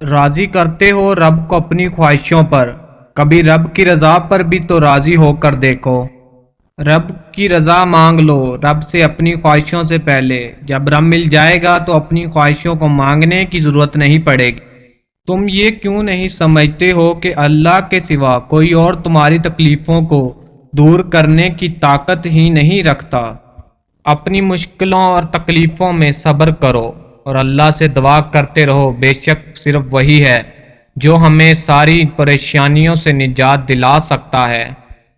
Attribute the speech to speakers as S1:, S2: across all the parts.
S1: راضی کرتے ہو رب کو اپنی خواہشوں پر، کبھی رب کی رضا پر بھی تو راضی ہو کر دیکھو۔ رب کی رضا مانگ لو رب سے اپنی خواہشوں سے پہلے، جب رب مل جائے گا تو اپنی خواہشوں کو مانگنے کی ضرورت نہیں پڑے گی۔ تم یہ کیوں نہیں سمجھتے ہو کہ اللہ کے سوا کوئی اور تمہاری تکلیفوں کو دور کرنے کی طاقت ہی نہیں رکھتا؟ اپنی مشکلوں اور تکلیفوں میں صبر کرو اور اللہ سے دعا کرتے رہو، بے شک صرف وہی ہے جو ہمیں ساری پریشانیوں سے نجات دلا سکتا ہے۔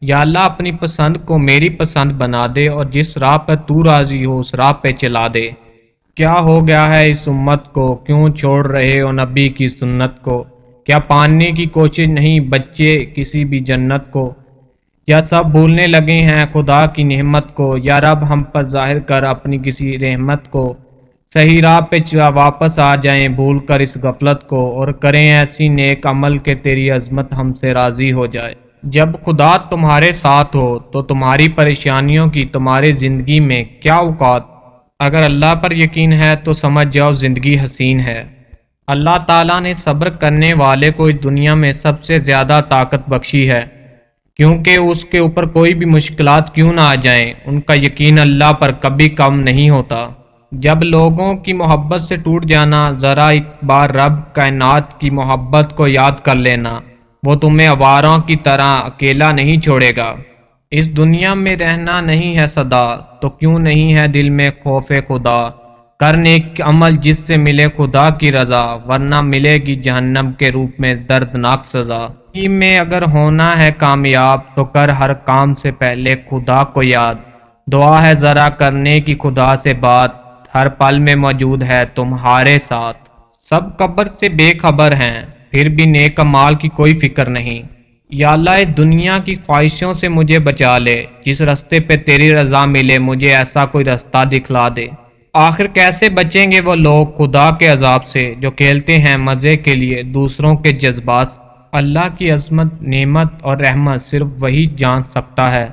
S1: یا اللہ اپنی پسند کو میری پسند بنا دے اور جس راہ پر تو راضی ہو اس راہ پہ چلا دے۔ کیا ہو گیا ہے اس امت کو، کیوں چھوڑ رہے ہو نبی کی سنت کو؟ کیا پانے کی کوشش نہیں بچے کسی بھی جنت کو؟ یا سب بھولنے لگے ہیں خدا کی نعمت کو؟ یا رب ہم پر ظاہر کر اپنی کسی رحمت کو، صحیح راہ پہ واپس آ جائیں بھول کر اس غفلت کو، اور کریں ایسی نیک عمل کہ تیری عظمت ہم سے راضی ہو جائے۔ جب خدا تمہارے ساتھ ہو تو تمہاری پریشانیوں کی تمہاری زندگی میں کیا اوقات؟ اگر اللہ پر یقین ہے تو سمجھ جاؤ زندگی حسین ہے۔ اللہ تعالیٰ نے صبر کرنے والے کو اس دنیا میں سب سے زیادہ طاقت بخشی ہے، کیونکہ اس کے اوپر کوئی بھی مشکلات کیوں نہ آ جائیں، ان کا یقین اللہ پر کبھی کم نہیں ہوتا۔ جب لوگوں کی محبت سے ٹوٹ جانا، ذرا ایک بار رب کائنات کی محبت کو یاد کر لینا، وہ تمہیں آواروں کی طرح اکیلا نہیں چھوڑے گا۔ اس دنیا میں رہنا نہیں ہے سدا، تو کیوں نہیں ہے دل میں خوف خدا؟ کر نیک عمل جس سے ملے خدا کی رضا، ورنہ ملے گی جہنم کے روپ میں دردناک سزا۔ زندگی میں اگر ہونا ہے کامیاب تو کر ہر کام سے پہلے خدا کو یاد، دعا ہے ذرا کرنے کی خدا سے بات، ہر پل میں موجود ہے تمہارے ساتھ۔ سب قبر سے بے خبر ہیں پھر بھی نیک اعمال کی کوئی فکر نہیں۔ یا اللہ اس دنیا کی خواہشوں سے مجھے بچا لے، جس رستے پہ تیری رضا ملے مجھے ایسا کوئی رستہ دکھلا دے۔ آخر کیسے بچیں گے وہ لوگ خدا کے عذاب سے جو کھیلتے ہیں مزے کے لیے دوسروں کے جذبات سے؟ اللہ کی عظمت، نعمت اور رحمت صرف وہی جان سکتا ہے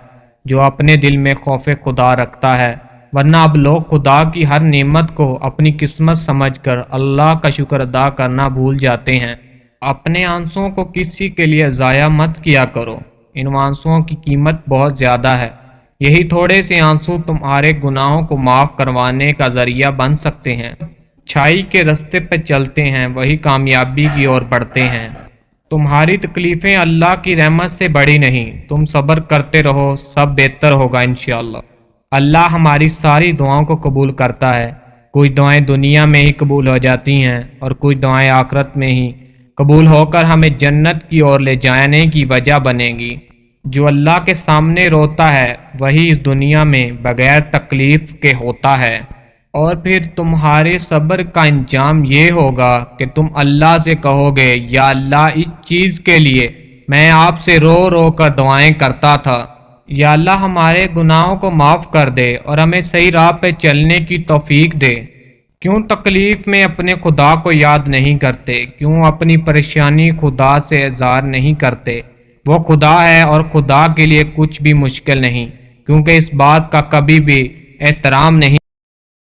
S1: جو اپنے دل میں خوف خدا رکھتا ہے، ورنہ اب لوگ خدا کی ہر نعمت کو اپنی قسمت سمجھ کر اللہ کا شکر ادا کرنا بھول جاتے ہیں۔ اپنے آنسوؤں کو کسی کے لیے ضائع مت کیا کرو، ان آنسوؤں کی قیمت بہت زیادہ ہے۔ یہی تھوڑے سے آنسو تمہارے گناہوں کو معاف کروانے کا ذریعہ بن سکتے ہیں۔ چھائی کے رستے پہ چلتے ہیں وہی کامیابی کی اور بڑھتے ہیں۔ تمہاری تکلیفیں اللہ کی رحمت سے بڑی نہیں، تم صبر کرتے رہو، سب بہتر ہوگا انشاءاللہ۔ اللہ ہماری ساری دعاؤں کو قبول کرتا ہے، کوئی دعائیں دنیا میں ہی قبول ہو جاتی ہیں اور کوئی دعائیں آخرت میں ہی قبول ہو کر ہمیں جنت کی اور لے جانے کی وجہ بنے گی۔ جو اللہ کے سامنے روتا ہے وہی اس دنیا میں بغیر تکلیف کے ہوتا ہے، اور پھر تمہارے صبر کا انجام یہ ہوگا کہ تم اللہ سے کہو گے یا اللہ اس چیز کے لیے میں آپ سے رو رو کر دعائیں کرتا تھا، یا اللہ ہمارے گناہوں کو معاف کر دے اور ہمیں صحیح راہ پہ چلنے کی توفیق دے۔ کیوں تکلیف میں اپنے خدا کو یاد نہیں کرتے؟ کیوں اپنی پریشانی خدا سے اظہار نہیں کرتے؟ وہ خدا ہے اور خدا کے لیے کچھ بھی مشکل نہیں، کیونکہ اس بات کا کبھی بھی احترام نہیں